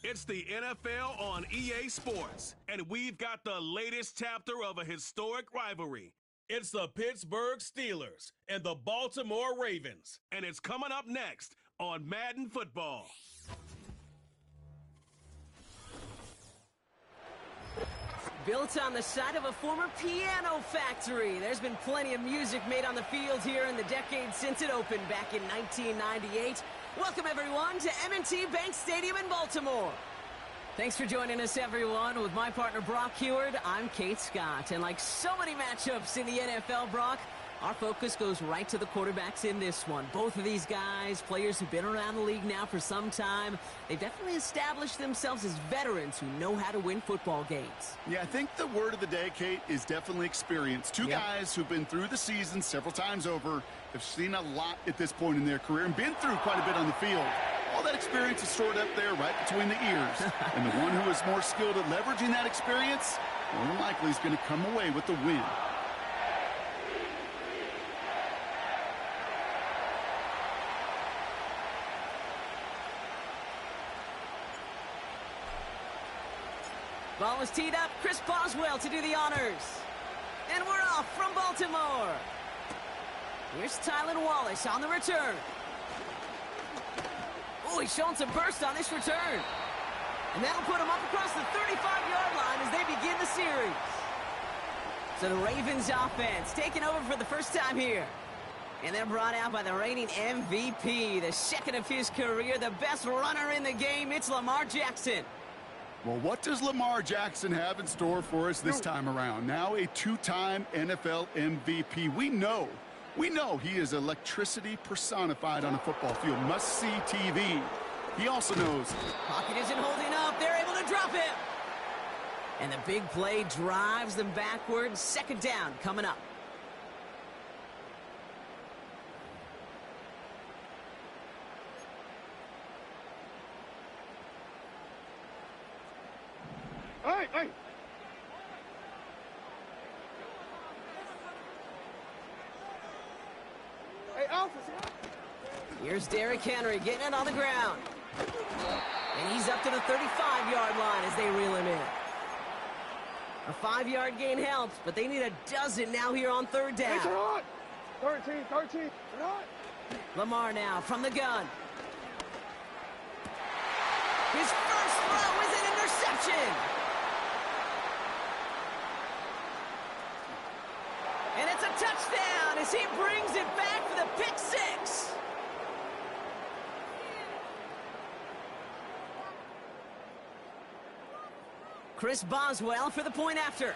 It's the NFL on EA Sports, and we've got the latest chapter of a historic rivalry. It's the Pittsburgh Steelers and the Baltimore Ravens, and it's coming up next on Madden Football. Built on the site of a former piano factory, there's been plenty of music made on the field here in the decade since it opened back in 1998. Welcome, everyone, to M&T Bank Stadium in Baltimore. Thanks for joining us, everyone. With my partner, Brock Heward, I'm Kate Scott. And like so many matchups in the NFL, Brock, our focus goes right to the quarterbacks in this one. Both of these guys, players who've been around the league now for some time, they've definitely established themselves as veterans who know how to win football games. Yeah, I think the word of the day, Kate, is definitely experience. Two guys who've been through the season several times over, have seen a lot at this point in their career, and been through quite a bit on the field. All that experience is stored up there right between the ears. And the one who is more skilled at leveraging that experience, more than likely is going to come away with the win. Ball is teed up. Chris Boswell to do the honors. And we're off from Baltimore. Here's Tylan Wallace on the return. Oh, he's showing some burst on this return. And that'll put him up across the 35-yard line as they begin the series. So the Ravens offense taking over for the first time here. And they're brought out by the reigning MVP, the second of his career, the best runner in the game. It's Lamar Jackson. Well, what does Lamar Jackson have in store for us this time around? Now a two-time NFL MVP. We know he is electricity personified on a football field. Must-see TV. He also knows. Pocket isn't holding up. They're able to drop him. And the big play drives them backwards. Second down coming up. Hey! Hey, Alpha! Here's Derrick Henry getting it on the ground. And he's up to the 35-yard line as they reel him in. A 5-yard gain helps, but they need a dozen now here on third down. Hey, 13. Lamar now from the gun. His first throw is an interception. And it's a touchdown as he brings it back for the pick six. Chris Boswell for the point after.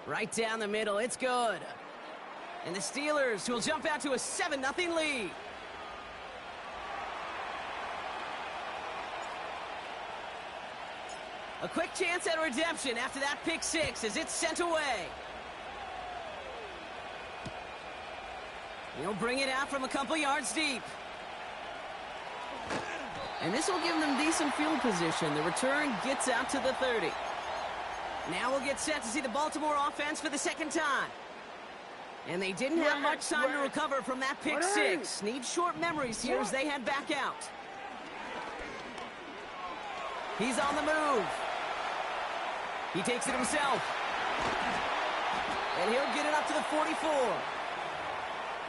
Right down the middle, it's good. And the Steelers will jump out to a 7-0 lead. A quick chance at redemption after that pick six as it's sent away. He'll bring it out from a couple yards deep. And this will give them decent field position. The return gets out to the 30. Now we'll get set to see the Baltimore offense for the second time. And they didn't have much time to recover from that pick six. Need short memories here as they head back out. He's on the move. He takes it himself. And he'll get it up to the 44.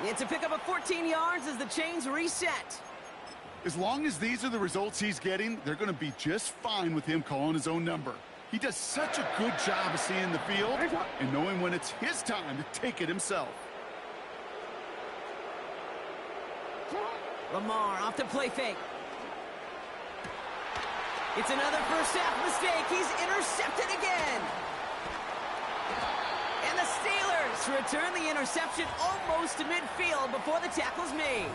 It's a pickup of 14 yards as the chains reset. As long as these are the results he's getting, they're going to be just fine with him calling his own number. He does such a good job of seeing the field and knowing when it's his time to take it himself. Lamar off the play fake. It's another first half mistake. He's intercepted again. And the Steelers return the interception almost to midfield before the tackle's made.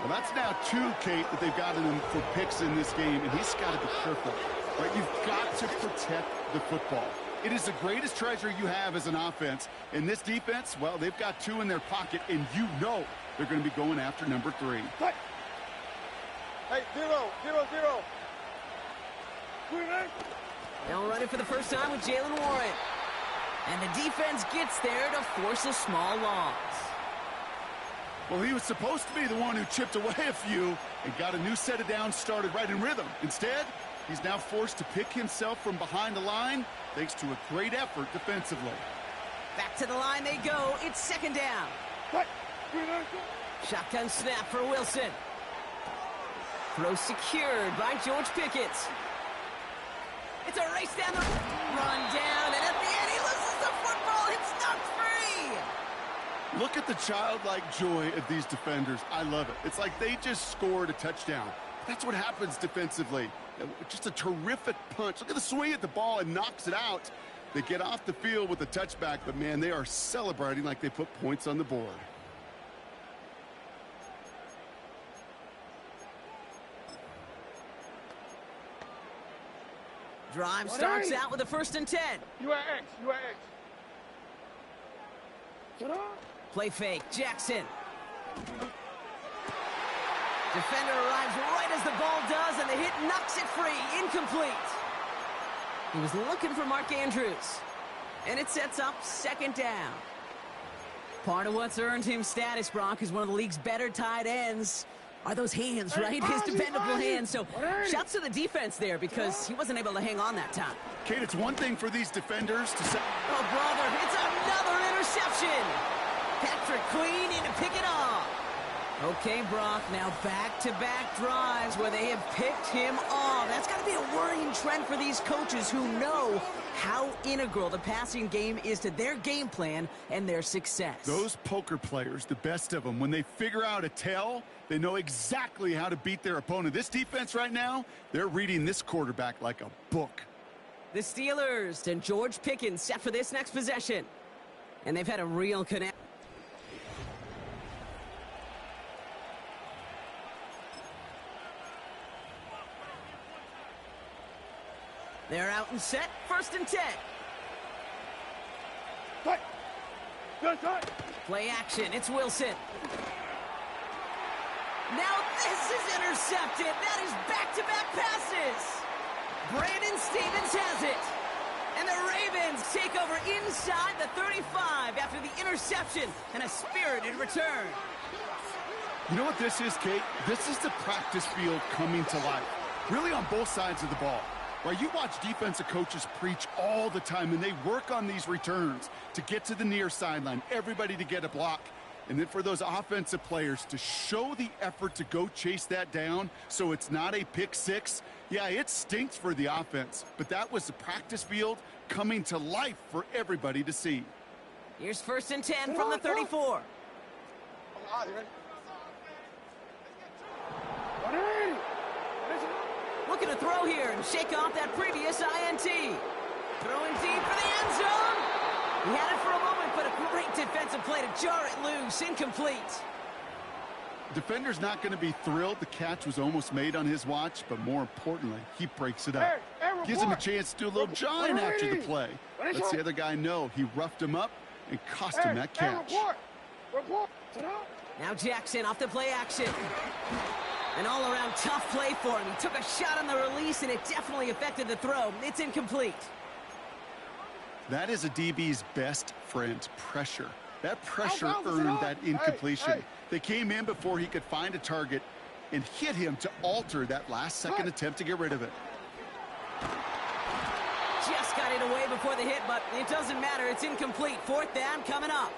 Well, that's now two, Kate, that they've gotten him for picks in this game, and he's got to be careful. Right? You've got to protect the football. It is the greatest treasure you have as an offense. In this defense, well, they've got two in their pocket, and you know they're going to be going after number 3. Hey, 0. They'll run it for the first time with Jalen Warren. And the defense gets there to force a small loss. Well, he was supposed to be the one who chipped away a few and got a new set of downs started right in rhythm. Instead, he's now forced to pick himself from behind the line thanks to a great effort defensively. Back to the line they go. It's second down. Shotgun snap for Wilson. Throw secured by George Pickett. It's a race down the run down, and at the end he loses the football. It's knocked free. Look at the childlike joy of these defenders. I love it. It's like they just scored a touchdown. That's what happens defensively. Just a terrific punch. Look at the swing at the ball and knocks it out. They get off the field with a touchback, but man, they are celebrating like they put points on the board. Drive starts out with a 1st and 10. You at X. You at X. Shut up. Play fake. Jackson. Defender arrives right as the ball does, and the hit knocks it free. Incomplete. He was looking for Mark Andrews. And it sets up second down. Part of what's earned him status, Brock, is one of the league's better tight ends. Are those hands, right? His dependable hands. So shouts to the defense there because he wasn't able to hang on that time. Kate, it's one thing for these defenders to say... Oh, brother, it's another interception. Patrick Queen in to pick it off. Okay, Brock, now back-to-back drives where they have picked him off. That's got to be a worrying trend for these coaches who know how integral the passing game is to their game plan and their success. Those poker players, the best of them, when they figure out a tell, they know exactly how to beat their opponent. This defense right now, they're reading this quarterback like a book. The Steelers and George Pickens set for this next possession. And they've had a real connect. They're out and set. 1st and 10. Play action. It's Wilson. Now this is intercepted. That is back-to-back passes. Brandon Stevens has it. And the Ravens take over inside the 35 after the interception and a spirited return. You know what this is, Kate? This is the practice field coming to life. Really on both sides of the ball. Right, you watch defensive coaches preach all the time, and they work on these returns to get to the near sideline, everybody to get a block. And then for those offensive players to show the effort to go chase that down so it's not a pick six, yeah, it stinks for the offense. But that was the practice field coming to life for everybody to see. Here's 1st and 10 from the 34. Looking to throw here and shake off that previous INT. Throwing deep for the end zone. He had it for a moment, but a great defensive play to jar it loose. Incomplete. Defender's not going to be thrilled the catch was almost made on his watch, but more importantly, he breaks it up. Gives him a chance to do a little jawing after the play. Lets the other guy know he roughed him up and cost him that catch. Now Jackson off the play action. An all-around tough play for him. He took a shot on the release, and it definitely affected the throw. It's incomplete. That is a DB's best friend, pressure. That pressure earned that incompletion. They came in before he could find a target and hit him to alter that last-second attempt to get rid of it. Just got it away before the hit, but it doesn't matter. It's incomplete. 4th down coming up.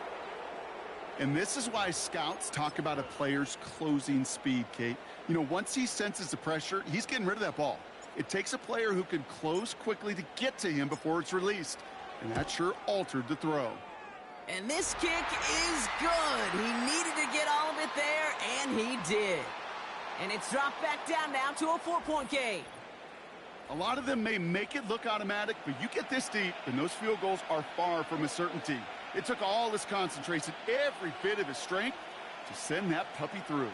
And this is why scouts talk about a player's closing speed, Kate. You know, once he senses the pressure, he's getting rid of that ball. It takes a player who can close quickly to get to him before it's released. And that sure altered the throw. And this kick is good. He needed to get all of it there, and he did. And it's dropped back down now to a 4-point game. A lot of them may make it look automatic, but you get this deep, and those field goals are far from a certainty. It took all his concentration, every bit of his strength, to send that puppy through.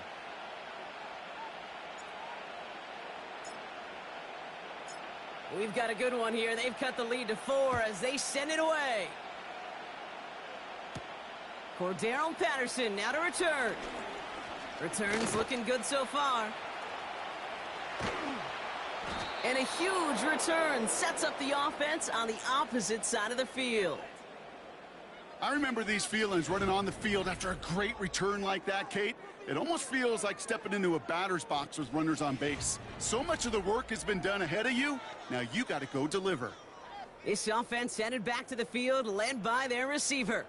We've got a good one here. They've cut the lead to 4 as they send it away. Cordero Patterson now to return. Returns looking good so far. And a huge return sets up the offense on the opposite side of the field. I remember these feelings running on the field after a great return like that, Kate. It almost feels like stepping into a batter's box with runners on base. So much of the work has been done ahead of you. Now you got to go deliver. This offense headed back to the field, led by their receiver.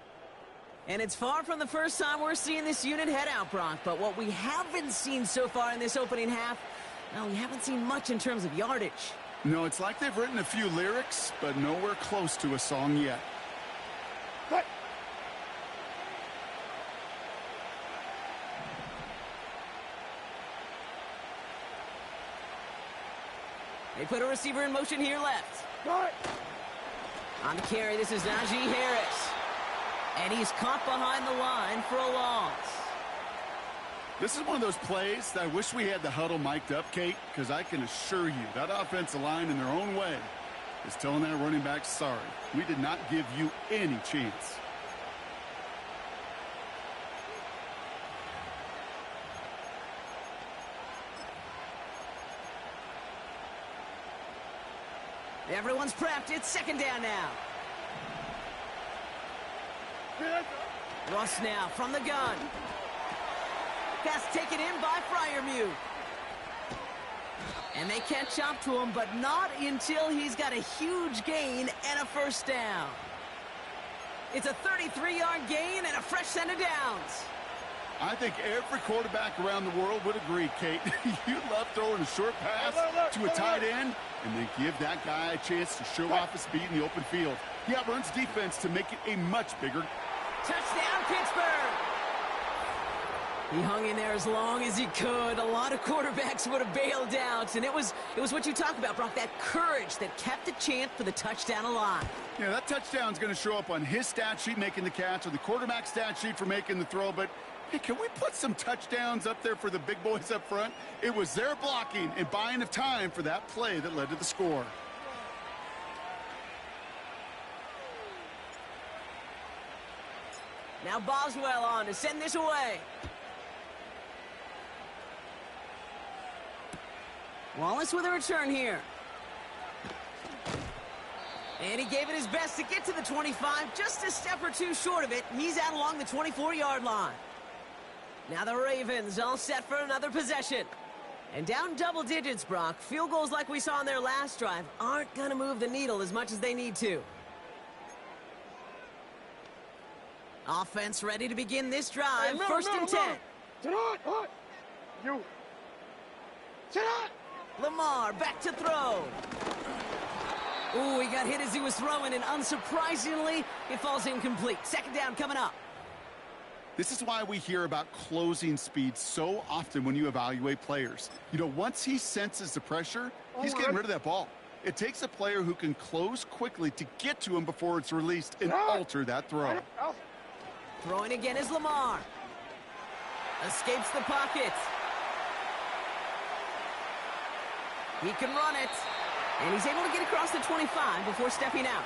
And it's far from the first time we're seeing this unit head out, Brock. But what we haven't seen so far in this opening half, well, we haven't seen much in terms of yardage. No, it's like they've written a few lyrics, but nowhere close to a song yet. What? They put a receiver in motion here left. Got it. On the carry, this is Najee Harris. And he's caught behind the line for a loss. This is one of those plays that I wish we had the huddle mic'd up, Kate, because I can assure you that offensive line in their own way is telling that running back, sorry, we did not give you any chance. Everyone's prepped. It's second down now. Russ now from the gun. Pass taken in by Freiermuth. And they catch up to him, but not until he's got a huge gain and a first down. It's a 33-yard gain and a fresh set of downs. I think every quarterback around the world would agree, Kate. You love throwing a short pass to a tight end and then give that guy a chance to show off his speed in the open field. He outruns defense to make it a much bigger. Touchdown, Pittsburgh! He hung in there as long as he could. A lot of quarterbacks would have bailed out, and it was what you talk about, Brock, that courage that kept the chance for the touchdown alive. Yeah, that touchdown's going to show up on his stat sheet making the catch or the quarterback stat sheet for making the throw, but hey, can we put some touchdowns up there for the big boys up front? It was their blocking and buying of time for that play that led to the score. Now Boswell on to send this away. Wallace with a return here. And he gave it his best to get to the 25, just a step or two short of it. He's out along the 24-yard line. Now the Ravens all set for another possession. And down double digits, Brock. Field goals like we saw in their last drive aren't going to move the needle as much as they need to. Offense ready to begin this drive. Hey, First and 10. Sit on. What? You. Sit on. Lamar back to throw. Ooh, he got hit as he was throwing, and unsurprisingly, it falls incomplete. Second down coming up. This is why we hear about closing speed so often when you evaluate players. You know, once he senses the pressure, he's getting rid of that ball. It takes a player who can close quickly to get to him before it's released and alter that throw. Throwing again is Lamar. Escapes the pocket. He can run it. And he's able to get across the 25 before stepping out.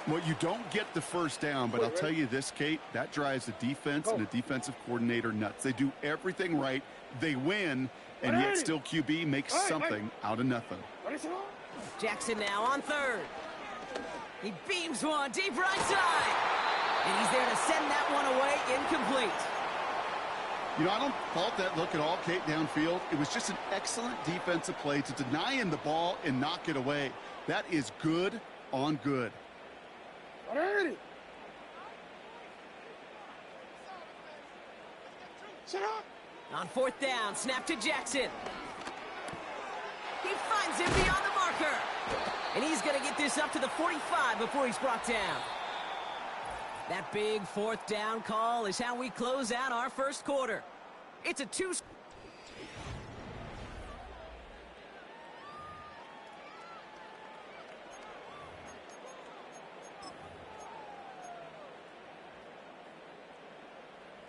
Well, you don't get the first down, but I'll tell you this, Kate, that drives the defense and the defensive coordinator nuts. They do everything right. They win, and yet still QB makes something out of nothing. Jackson now on third. He beams one deep right side. And he's there to send that one away, incomplete. You know, I don't fault that look at all, Kate, downfield. It was just an excellent defensive play to deny him the ball and knock it away. That is good on good. On fourth down, snap to Jackson. He finds him beyond the marker. And he's going to get this up to the 45 before he's brought down. That big fourth down call is how we close out our first quarter. It's a two.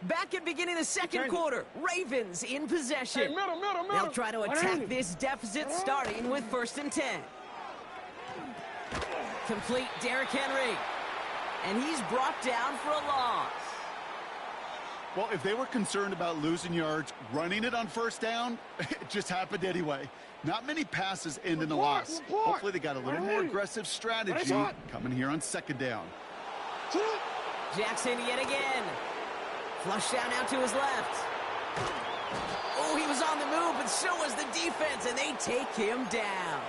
Back at beginning of the second quarter, Ravens in possession. Hey, middle. They'll try to attack this deficit starting with first and 10. Complete Derrick Henry. And he's brought down for a loss. Well, if they were concerned about losing yards, running it on first down, it just happened anyway. Not many passes end in a loss. Hopefully they got a little more aggressive strategy coming here on second down. Sit up. Jackson yet again. Flush down out to his left. Oh, he was on the move, but so was the defense, and they take him down.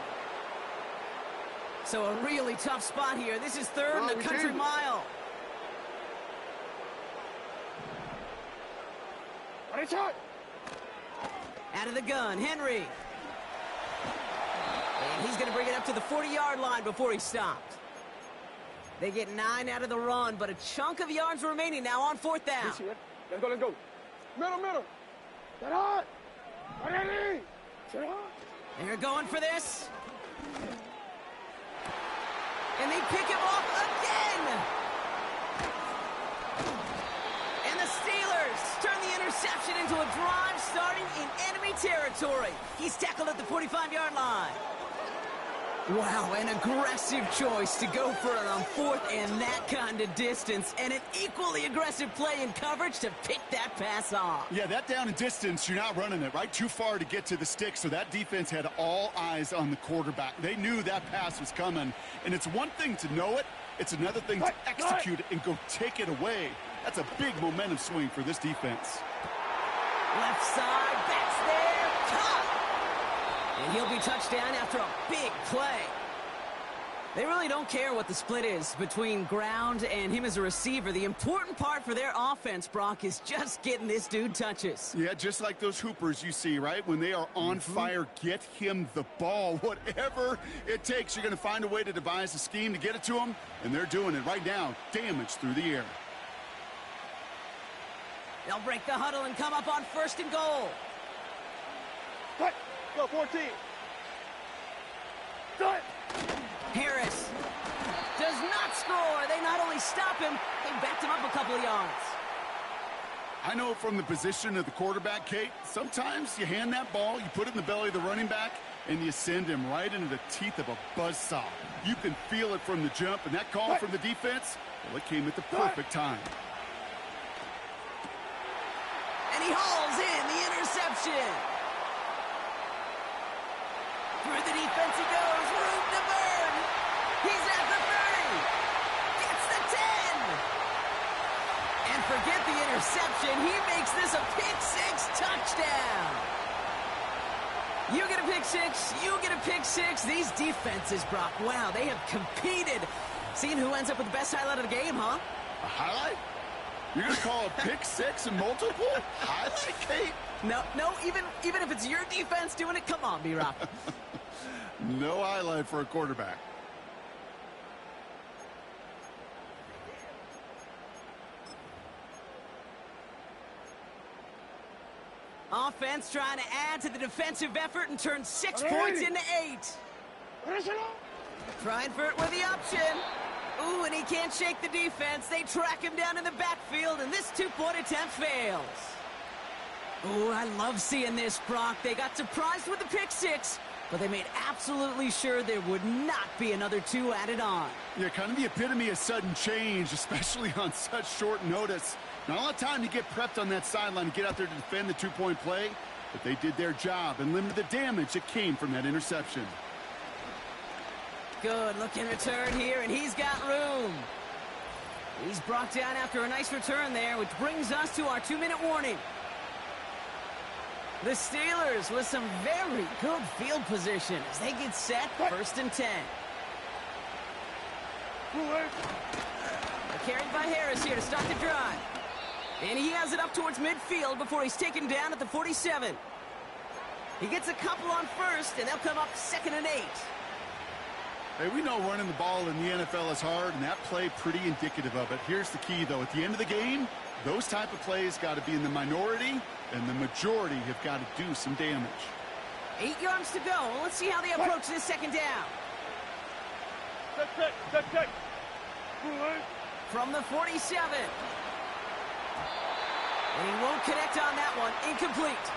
So a really tough spot here. This is third and a country mile. Ready, shot. Out of the gun, Henry. And he's going to bring it up to the 40-yard line before he stopped. They get 9 out of the run, but a chunk of yards remaining now on fourth down. Let's go, let's go. Middle. Sit on. Ready. Sit on. They're going for this. And they pick him off again. And the Steelers turn the interception into a drive starting in enemy territory. He's tackled at the 45-yard line. Wow, an aggressive choice to go for it on fourth and that kind of distance, and an equally aggressive play in coverage to pick that pass off. Yeah, that down and distance, you're not running it, right? Too far to get to the stick, so that defense had all eyes on the quarterback. They knew that pass was coming, and it's one thing to know it, it's another thing to execute it and go take it away. That's a big momentum swing for this defense. Left side, backs there, caught! And he'll be touchdown after a big play. They really don't care what the split is between ground and him as a receiver. The important part for their offense, Brock, is just getting this dude touches. Yeah, just like those hoopers you see, right? When they are on fire, get him the ball. Whatever it takes, you're going to find a way to devise a scheme to get it to him, and they're doing it right now. Damage through the air. They'll break the huddle and come up on first and goal. Cut. Go, 14. Cut. Harris does not score. They not only stop him, they backed him up a couple of yards. I know from the position of the quarterback, Kate, sometimes you hand that ball, you put it in the belly of the running back, and you send him right into the teeth of a buzzsaw. You can feel it from the jump, and that call from the defense, well, it came at the perfect time. And he hauls in the interception. Through the defense he goes, room to burn. He's at the 30. Gets the 10. And forget the interception. He makes this a pick-6 touchdown. You get a pick-6, you get a pick-6. These defenses, Brock, wow, they have competed. Seeing who ends up with the best highlight of the game, huh? A highlight? You're going to call a pick-6 and multiple? Highlight, Kate? No, even if it's your defense doing it, come on, B-Rock. No highlight for a quarterback. Offense trying to add to the defensive effort and turn 6 points into 8. Trying for it with the option. Ooh, and he can't shake the defense. They track him down in the backfield, and this 2-point attempt fails. Ooh, I love seeing this, Brock. They got surprised with the pick-6, but they made absolutely sure there would not be another 2 added on. Yeah, kind of the epitome of sudden change, especially on such short notice. Not a lot of time to get prepped on that sideline and get out there to defend the 2-point play, but they did their job and limited the damage that came from that interception. Good looking return here, and he's got room. He's brought down after a nice return there, which brings us to our 2-minute warning. The Steelers with some very good field position as they get set, 1st and 10. Carried by Harris here to start the drive. And he has it up towards midfield before he's taken down at the 47. He gets a couple on first, and they'll come up 2nd and 8. Hey, we know running the ball in the NFL is hard, and that play pretty indicative of it. Here's the key, though. At the end of the game, those type of plays got to be in the minority, and the majority have got to do some damage. 8 yards to go. Let's see how they approach this 2nd down. Check. From the 47. And he won't connect on that one. Incomplete.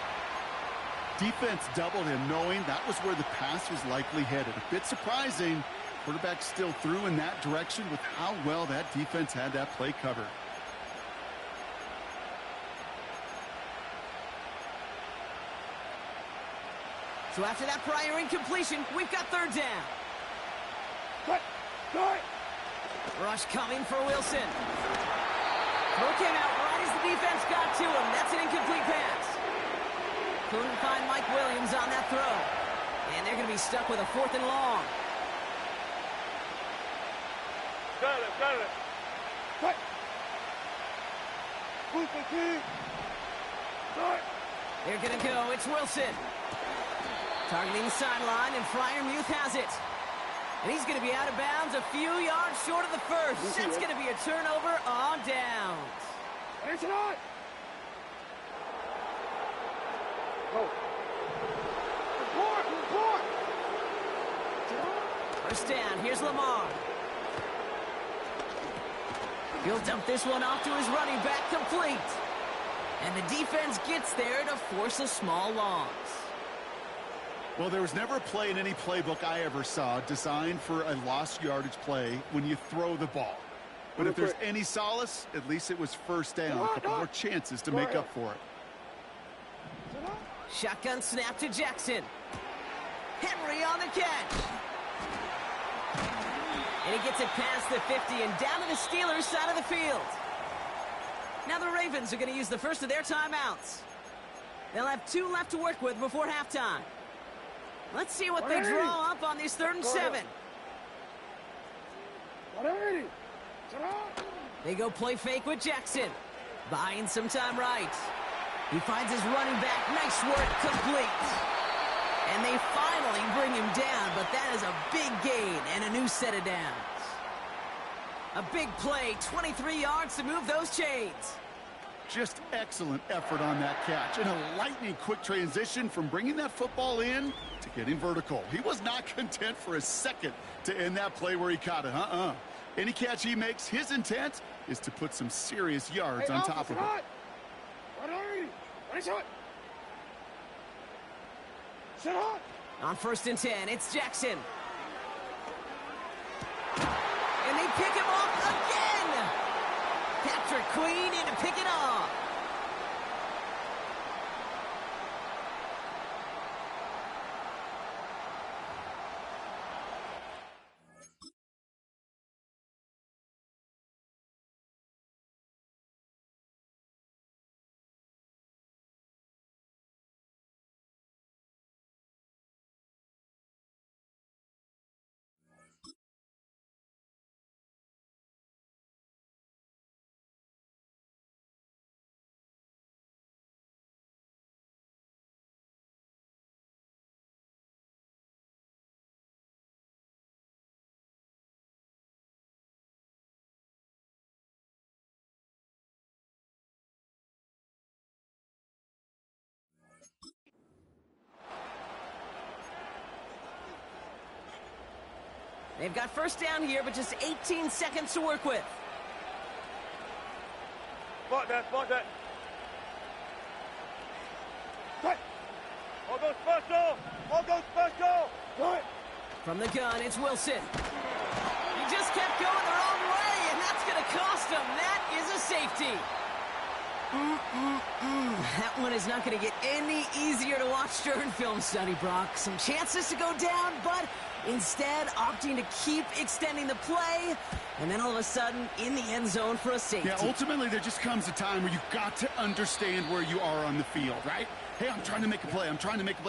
Defense doubled him, knowing that was where the pass was likely headed. A bit surprising. Quarterback still threw in that direction with how well that defense had that play covered. So after that prior incompletion, we've got 3rd down. Cut. Rush coming for Wilson. Throw came out right as the defense got to him. That's an incomplete pass. Couldn't find Mike Williams on that throw. And they're going to be stuck with a 4th and long. Got it. Cut. Who's the key? Cut. They're going to go. It's Wilson. Targeting the sideline, and Freiermuth has it. And he's going to be out of bounds a few yards short of the first. That's going to be a turnover on downs. It's not. Go. Report. First down. Here's Lamar. He'll dump this one off to his running back, complete. And the defense gets there to force a small loss. Well, there was never a play in any playbook I ever saw designed for a lost yardage play when you throw the ball. But if there's any solace, at least it was first down. A couple more chances to make up for it. Shotgun snap to Jackson. Henry on the catch. And he gets it past the 50 and down to the Steelers' side of the field. Now the Ravens are going to use the first of their timeouts. They'll have 2 left to work with before halftime. Let's see what they draw up on this 3rd and 7. They go play fake with Jackson. Buying some time right. He finds his running back. Nice work, complete. And they finally bring him down, but that is a big gain and a new set of downs. A big play, 23 yards to move those chains. Just excellent effort on that catch. And a lightning quick transition from bringing that football in to getting vertical. He was not content for a second to end that play where he caught it. Any catch he makes, his intent is to put some serious yards on top of it. On 1st and 10, it's Jackson. And they pick him off again. Patrick Queen in to pick it off. They've got first down here, but just 18 seconds to work with. Spot that. Cut. All go special. Cut. From the gun, it's Wilson. He just kept going the wrong way, and that's going to cost him. That is a safety. That one is not going to get any easier to watch during film study, Brock. Some chances to go down, but instead opting to keep extending the play, and then all of a sudden in the end zone for a safety. Yeah, ultimately there just comes a time where you've got to understand where you are on the field, right? Hey, I'm trying to make a play.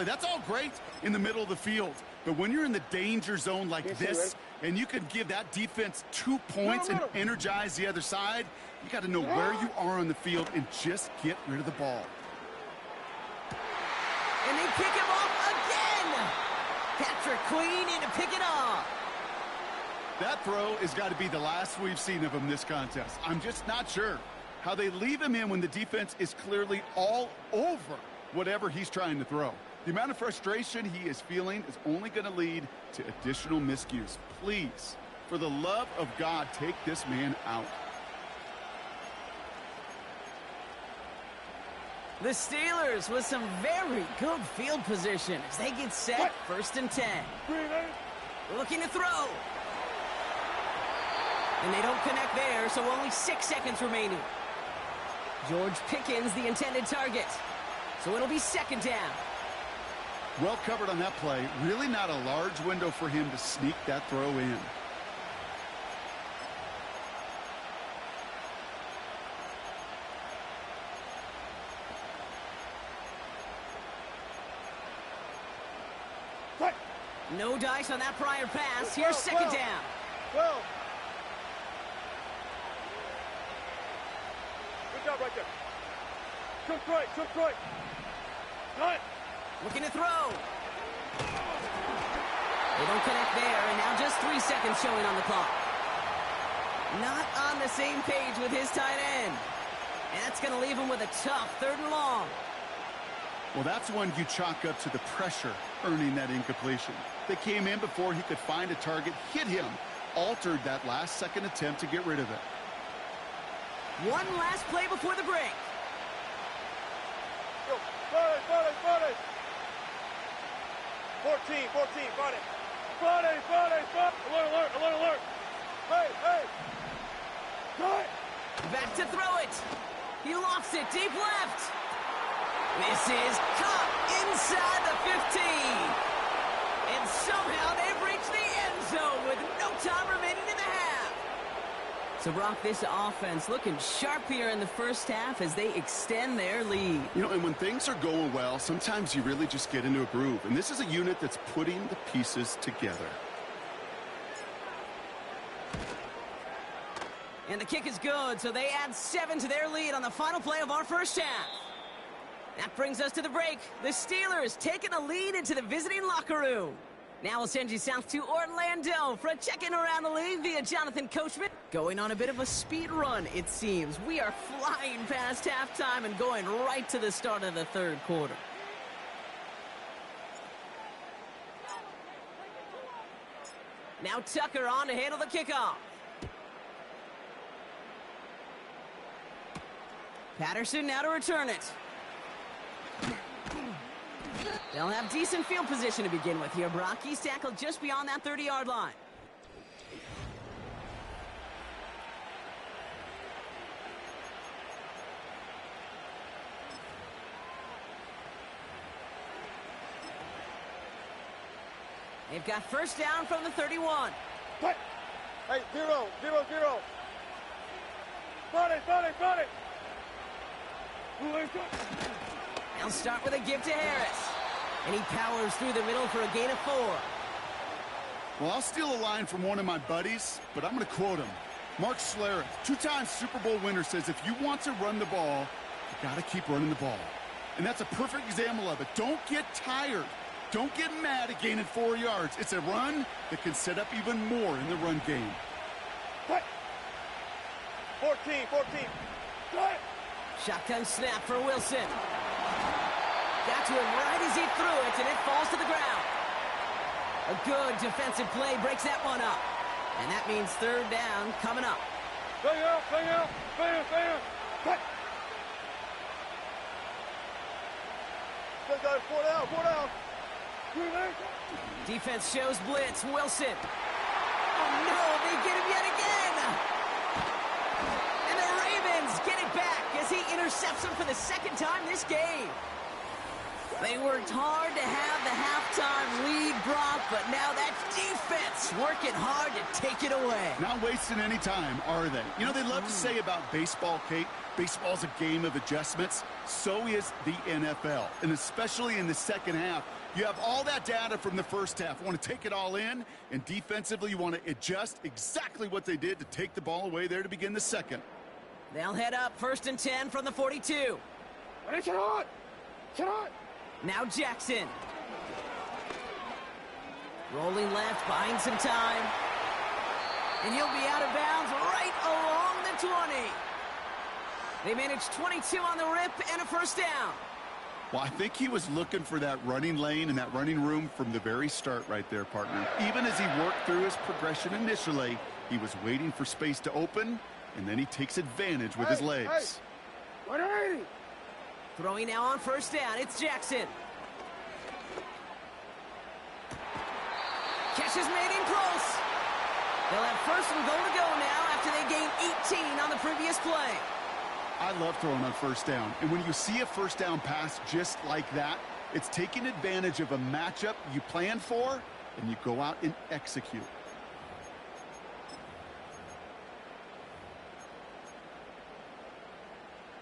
That's all great in the middle of the field. But when you're in the danger zone like this, and you can give that defense 2 points and energize the other side, you got to know where you are on the field and just get rid of the ball. And they pick him off again! Patrick Queen in to pick it off. That throw has got to be the last we've seen of him this contest. I'm just not sure how they leave him in when the defense is clearly all over whatever he's trying to throw. The amount of frustration he is feeling is only going to lead to additional miscues. Please, for the love of God, take this man out. The Steelers with some very good field position as they get set. First and 10. Looking to throw. And they don't connect there, so only 6 seconds remaining. George Pickens, the intended target. So it'll be second down. Well covered on that play. Really not a large window for him to sneak that throw in. No dice on that prior pass. Here's second down. 12. Good job right there. Jump right. Cut. Looking to throw. They don't connect there, and now just 3 seconds showing on the clock. Not on the same page with his tight end. And that's going to leave him with a tough 3rd and long. Well, that's one you chalk up to the pressure earning that incompletion. They came in before he could find a target, hit him, altered that last second attempt to get rid of it. One last play before the break. Go. 14, Friday. Alert. Hey. Cut. Back to throw it. He lofts it deep left. This is caught inside the 15. And somehow they've reached the end zone with no time remaining in the half. So, Brock, this offense looking sharp here in the first half as they extend their lead. You know, and when things are going well, sometimes you really just get into a groove. And this is a unit that's putting the pieces together. And the kick is good, so they add 7 to their lead on the final play of our first half. That brings us to the break. The Steelers taking the lead into the visiting locker room. Now we'll send you south to Orlando for a check-in around the league via Jonathan Coachman. Going on a bit of a speed run, it seems. We are flying past halftime and going right to the start of the 3rd quarter. Now Tucker on to handle the kickoff. Patterson now to return it. They'll have decent field position to begin with here, Brock. He's tackled just beyond that 30-yard line. They've got first down from the 31. Cut. Hey, 0. Friday. They'll start with a give to Harris. And he powers through the middle for a gain of 4. Well, I'll steal a line from one of my buddies, but I'm going to quote him. Mark Schlereth, 2-time Super Bowl winner, says if you want to run the ball, you got to keep running the ball. And that's a perfect example of it. Don't get tired. Don't get mad at gaining 4 yards. It's a run that can set up even more in the run game. Cut. 14. Cut. Shotgun snap for Wilson. Got to him right as he threw it, and it falls to the ground. A good defensive play breaks that one up. And that means 3rd down coming up. Bang out. Cut. Still got it. 4 down. Defense shows blitz. Wilson. Oh, no, they get him yet again. And the Ravens get it back as he intercepts him for the 2nd time this game. They worked hard to have the halftime lead, Brock, but now that defense working hard to take it away. Not wasting any time, are they? You know, they love to say about baseball, Kate, baseball's a game of adjustments. So is the NFL, and especially in the second half. You have all that data from the first half. You want to take it all in, and defensively you want to adjust exactly what they did to take the ball away there to begin the second. They'll head up 1st and 10 from the 42. Get on! Now Jackson. Rolling left, buying some time. And he'll be out of bounds right along the 20. They managed 22 on the rip and a first down. Well, I think he was looking for that running lane and that running room from the very start right there, partner. Even as he worked through his progression initially, he was waiting for space to open, and then he takes advantage with his legs. 180. Throwing now on first down, it's Jackson. Catch is made in close. They'll have 1st and goal to go now after they gained 18 on the previous play. I love throwing on first down. And when you see a first down pass just like that, it's taking advantage of a matchup you plan for, and you go out and execute.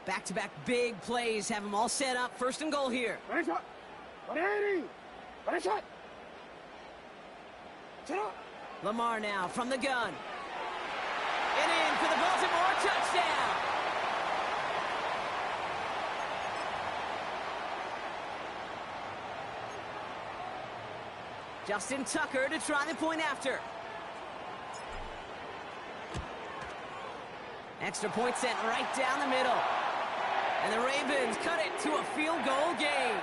Back-to-back big plays have them all set up. 1st and goal here. 180. Lamar now from the gun. And in for the Baltimore touchdown. Justin Tucker to try the point after. Extra point sent right down the middle. And the Ravens cut it to a field goal game.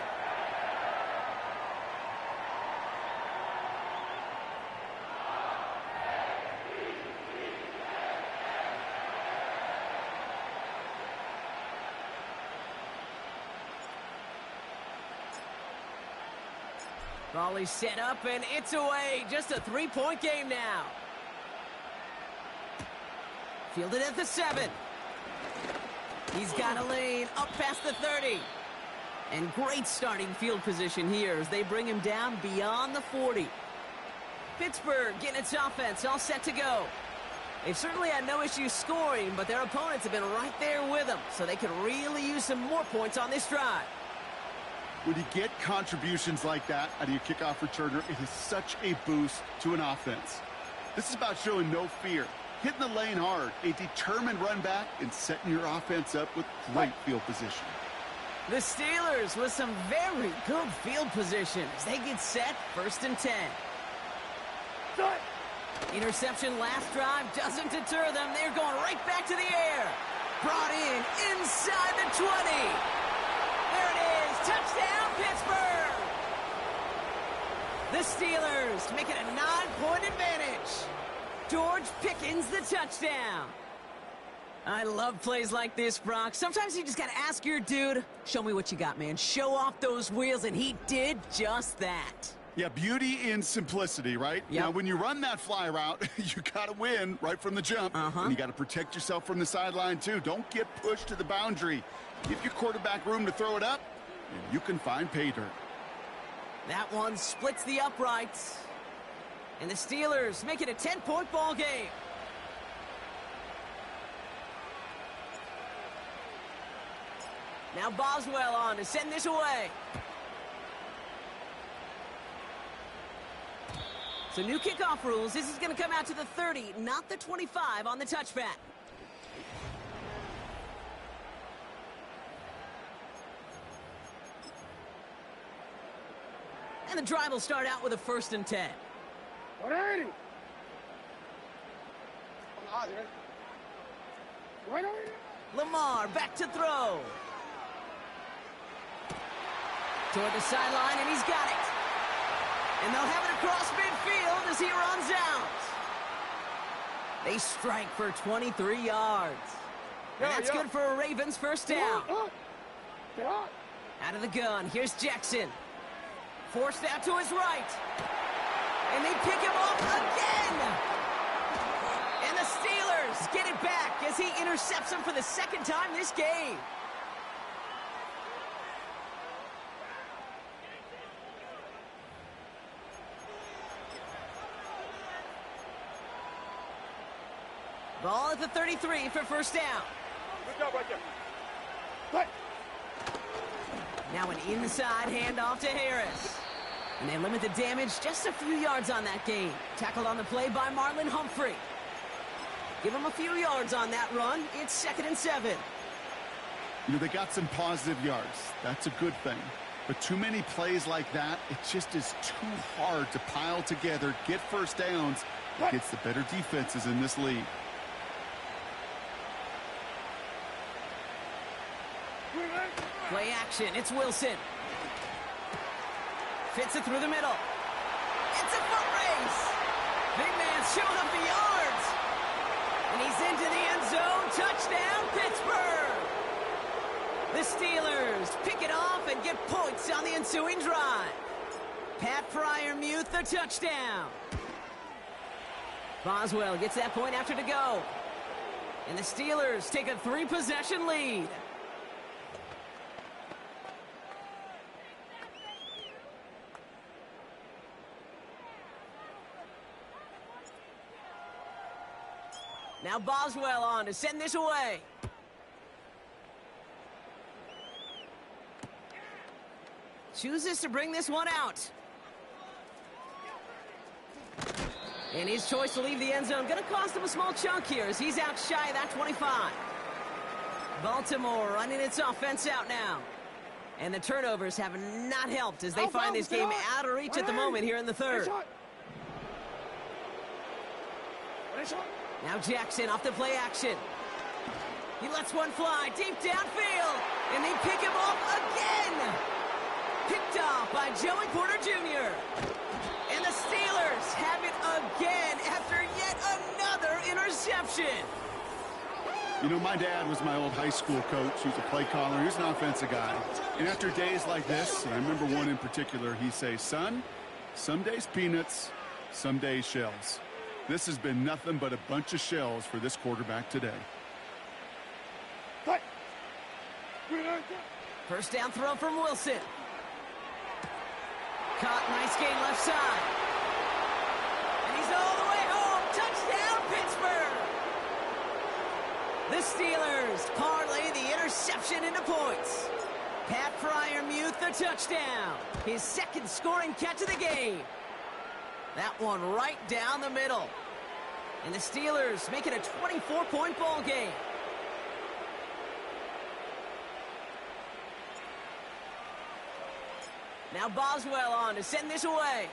Volley set up, and it's away. Just a three-point game now. Fielded at the 7. He's got a lane up past the 30. And great starting field position here as they bring him down beyond the 40. Pittsburgh getting its offense all set to go. They've certainly had no issues scoring, but their opponents have been right there with them, so they could really use some more points on this drive. When you get contributions like that out of your kickoff returner, it is such a boost to an offense. This is about showing no fear, hitting the lane hard, a determined run back, and setting your offense up with great field position. The Steelers with some very good field position as they get set, 1st and 10. Interception last drive doesn't deter them. They're going right back to the air. Brought in inside the 20. There it is. Touchdown, Pittsburgh. The Steelers make it a 9-point advantage. George Pickens the touchdown. I love plays like this, Brock. Sometimes you just got to ask your dude, show me what you got, man. Show off those wheels, and he did just that. Yeah, beauty in simplicity, right? Yep. Now, when you run that fly route, you got to win right from the jump. And you got to protect yourself from the sideline, too. Don't get pushed to the boundary. Give your quarterback room to throw it up, and you can find pay dirt. That one splits the uprights. And the Steelers make it a 10-point ball game. Now Boswell on to send this away. So new kickoff rules. This is going to come out to the 30, not the 25 on the touchback. And the drive will start out with a 1st and 10. Lamar back to throw. Toward the sideline, and he's got it. And they'll have it across midfield as he runs out. They strike for 23 yards. And that's good for a Ravens 1st down. Out of the gun, here's Jackson. Forced out to his right. And they pick him off again. And the Steelers get it back as he intercepts him for the 2nd time this game. Ball at the 33 for 1st down. Good job right there. Play. Now an inside handoff to Harris. And they limit the damage just a few yards on that game. Tackled on the play by Marlon Humphrey. Give him a few yards on that run. It's 2nd and 7. You know, they got some positive yards. That's a good thing. But too many plays like that, it just is too hard to pile together, get 1st downs against the better defenses in this league. Play action. It's Wilson. Fits it through the middle. It's a foot race. Big man showing up the yards. And he's into the end zone. Touchdown, Pittsburgh. The Steelers pick it off and get points on the ensuing drive. Pat Fryermuth the touchdown. Boswell gets that point after to go. And the Steelers take a 3-possession lead. Now Boswell on to send this away. Chooses to bring this one out. And his choice to leave the end zone going to cost him a small chunk here as he's out shy of that 25. Baltimore running its offense out now. And the turnovers have not helped as they find this game out of reach at the moment here in the third. Now Jackson off the play action. He lets one fly deep downfield. And they pick him off again. Picked off by Joey Porter Jr. And the Steelers have it again after yet another interception. You know, my dad was my old high school coach. He was a play caller. He was an offensive guy. And after days like this, and I remember one in particular, he'd say, son, some days peanuts, some days shells. This has been nothing but a bunch of shells for this quarterback today. First down throw from Wilson. Caught, nice gain left side. And he's all the way home. Touchdown, Pittsburgh. The Steelers parlay the interception into points. Pat Freiermuth the touchdown. His second scoring catch of the game. That one right down the middle. And the Steelers make it a 24-point ball game. Now Boswell on to send this away.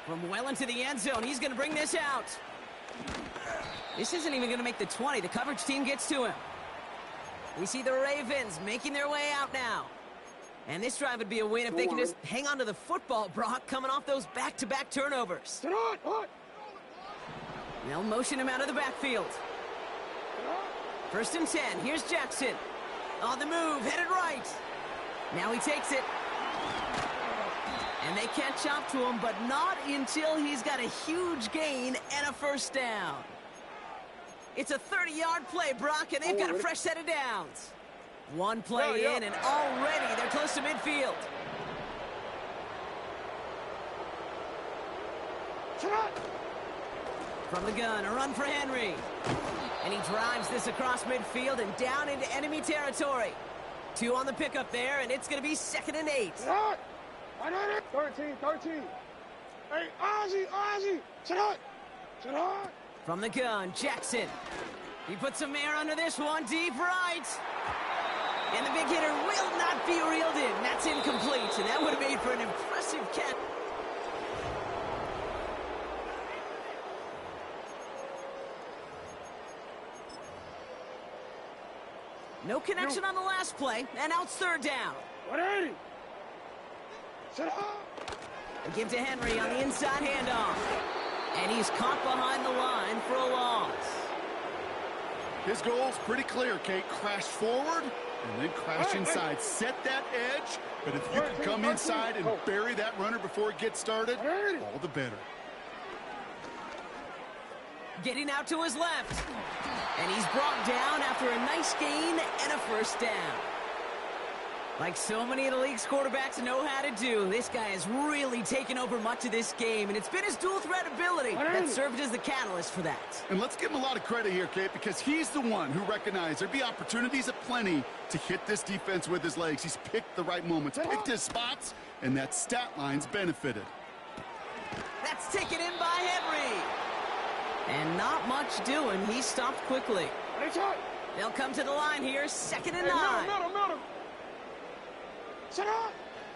From well into the end zone, he's going to bring this out. This isn't even going to make the 20. The coverage team gets to him. We see the Ravens making their way out now. And this drive would be a win if they can just hang on to the football, Brock, coming off those back-to-back turnovers. They'll motion him out of the backfield. First and 10. Here's Jackson. On the move, headed right. Now he takes it. And they catch up to him, but not until he's got a huge gain and a first down. It's a 30-yard play, Brock, and they've got a fresh set of downs. One play in, and already they're close to midfield. From the gun, a run for Henry. And he drives this across midfield and down into enemy territory. 2 on the pickup there, and it's going to be 2nd and 8. 13. Hey, Ozzy. Sit up. From the gun, Jackson. He puts some air under this one, deep right. And the big hitter will not be reeled in. That's incomplete, and that would have made for an impressive catch. No connection on the last play, and now it's 3rd down. 180. Sit up. They give to Henry on the inside handoff. And he's caught behind the line for a loss. His goal's pretty clear, Kate. Crash forward and then crash inside. Set that edge, but if you can come inside and bury that runner before it gets started, all the better. Getting out to his left. And he's brought down after a nice gain and a first down. Like so many of the league's quarterbacks know how to do, this guy has really taken over much of this game, and it's been his dual threat ability that served as the catalyst for that. And let's give him a lot of credit here, Kate, because he's the one who recognized there'd be opportunities aplenty to hit this defense with his legs. He's picked the right moments, picked his spots, and that stat line's benefited. That's taken in by Henry. And not much doing. He stopped quickly. They'll come to the line here, 2nd and 9. Middle. Sit up.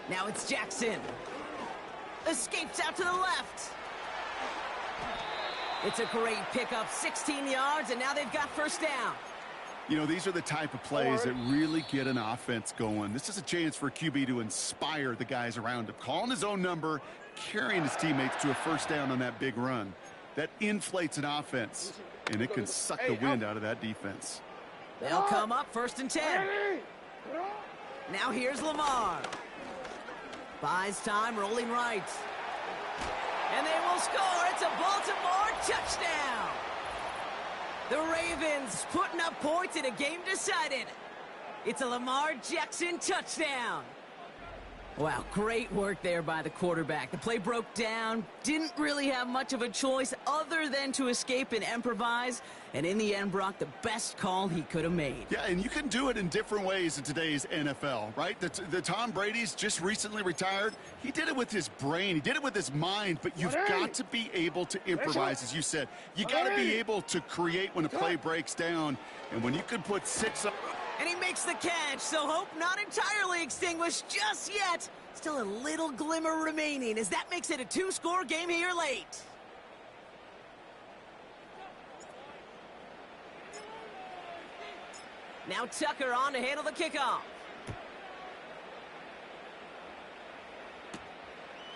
Now it's Jackson. Escapes out to the left. It's a great pickup, 16 yards, and now they've got first down. You know, these are the type of plays that really get an offense going. This is a chance for a QB to inspire the guys around him. Calling his own number, carrying his teammates to a first down on that big run. That inflates an offense, and it can suck the wind out of that defense. They'll come up 1st and 10. Now here's Lamar. Buys time, rolling right. And they will score. It's a Baltimore touchdown. The Ravens putting up points in a game decided. It's a Lamar Jackson touchdown. Wow, great work there by the quarterback. The play broke down, didn't really have much of a choice other than to escape and improvise, And in the end, Brock, the best call he could have made. Yeah, and you can do it in different ways in today's NFL, right? The Tom Brady's just recently retired. He did it with his brain. He did it with his mind, but you've got to be able to improvise, as you said. You got to be able to create when a play breaks down. And when you can put 6 up... And he makes the catch, so hope not entirely extinguished just yet. Still a little glimmer remaining, as that makes it a 2-score game here late. Now Tucker on to handle the kickoff.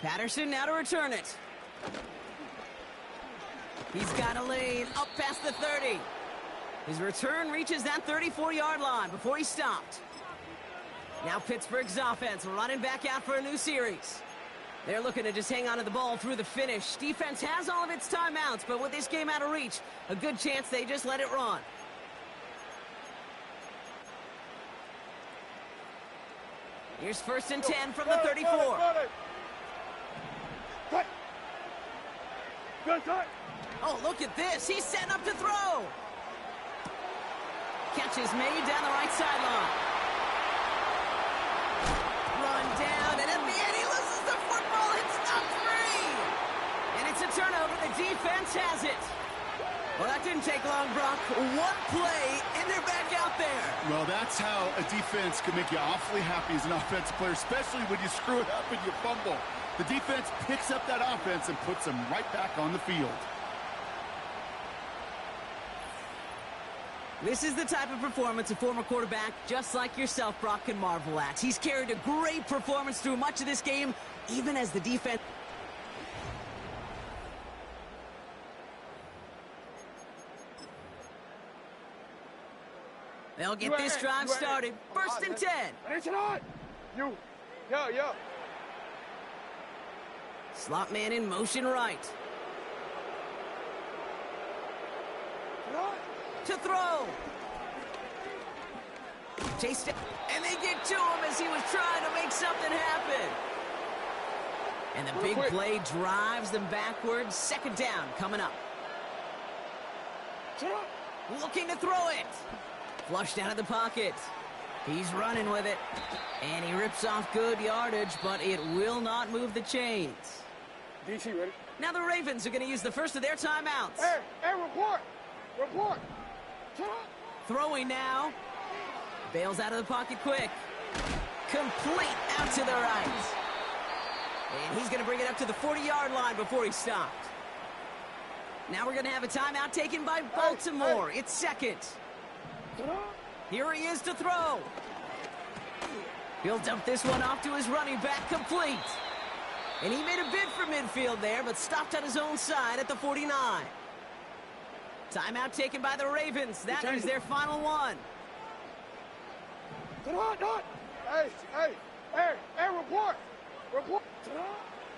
Patterson now to return it. He's got a lane up past the 30. His return reaches that 34-yard line before he stopped. Now Pittsburgh's offense running back out for a new series. They're looking to just hang on to the ball through the finish. Defense has all of its timeouts, but with this game out of reach, a good chance they just let it run. Here's 1st and 10 from the 34. Oh, look at this. He's setting up to throw. Catch is made down the right sideline. Run down, and at the end he loses the football. It's not free. And it's a turnover. The defense has it. Well, that didn't take long, Brock. One play, and they're back out there. Well, that's how a defense can make you awfully happy as an offensive player, especially when you screw it up and you fumble. The defense picks up that offense and puts them right back on the field. This is the type of performance a former quarterback, just like yourself, Brock, can marvel at. He's carried a great performance through much of this game, even as the defense... They'll get this drive started. 1st and 10. Yo. Slot man in motion right. To throw. Chased it. And they get to him as he was trying to make something happen. And the big play drives them backwards. 2nd down coming up. Looking to throw it. Flushed out of the pocket. He's running with it. And he rips off good yardage, but it will not move the chains. DC ready? Now the Ravens are going to use the first of their timeouts. Hey, report. Throwing now. Bails out of the pocket quick. Complete out to the right. And he's going to bring it up to the 40-yard line before he stopped. Now we're going to have a timeout taken by Baltimore. It's 2nd. Here he is to throw. He'll dump this one off to his running back, complete. And he made a bid for midfield there, but stopped on his own side at the 49. Timeout taken by the Ravens. That is their final one. Hey, report.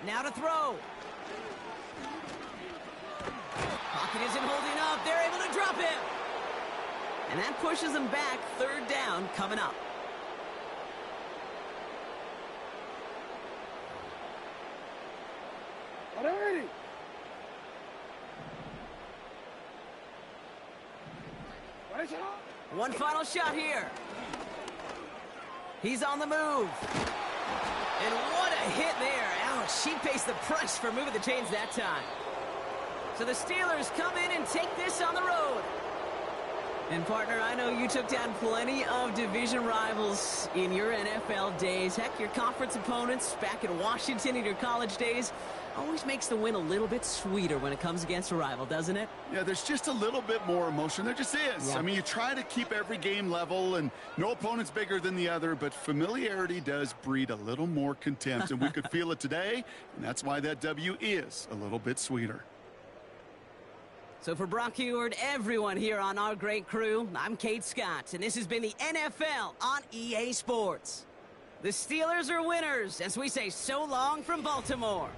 Now to throw. Pocket isn't holding up. They're able to drop him. And that pushes them back. 3rd down coming up. One final shot here. He's on the move. And what a hit there. Ouch, she faced the press for moving the chains that time. So the Steelers come in and take this on the road. And, partner, I know you took down plenty of division rivals in your NFL days. Heck, your conference opponents back in Washington in your college days always makes the win a little bit sweeter when it comes against a rival, doesn't it? Yeah, there's just a little bit more emotion. There just is. Yeah. I mean, you try to keep every game level, and no opponent's bigger than the other, but familiarity does breed a little more contempt, and we could feel it today, and that's why that W is a little bit sweeter. So for Brock Heward, everyone here on our great crew, I'm Kate Scott, and this has been the NFL on EA Sports. The Steelers are winners as we say so long from Baltimore.